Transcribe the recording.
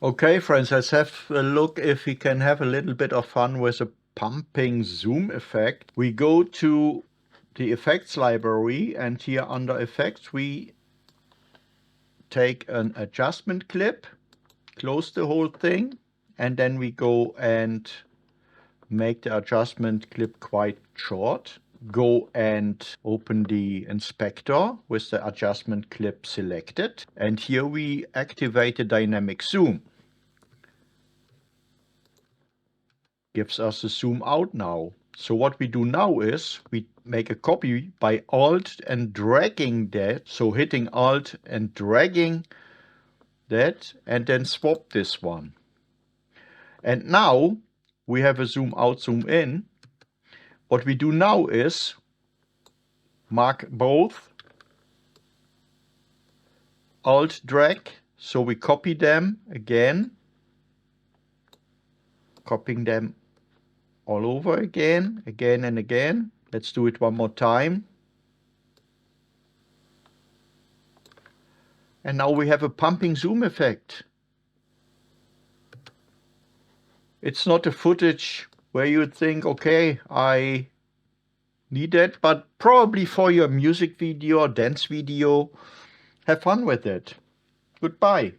Okay, friends, let's have a look if we can have a little bit of fun with a pumping zoom effect. We go to the effects library, and here under effects we take an adjustment clip, close the whole thing, and then we go and make the adjustment clip quite short. Go and open the inspector with the adjustment clip selected, and here we activate the dynamic zoom. Gives us a zoom out now. So what we do now is we make a copy by Alt and dragging that, so hitting Alt and dragging that, and then swap this one. And now we have a zoom out, zoom in. What we do now is mark both, Alt drag, so we copy them again, copying them all over again and again. Let's do it one more time. And now we have a pumping zoom effect. It's not a footage where you think, okay, I need that, but probably for your music video or dance video, have fun with it. Goodbye.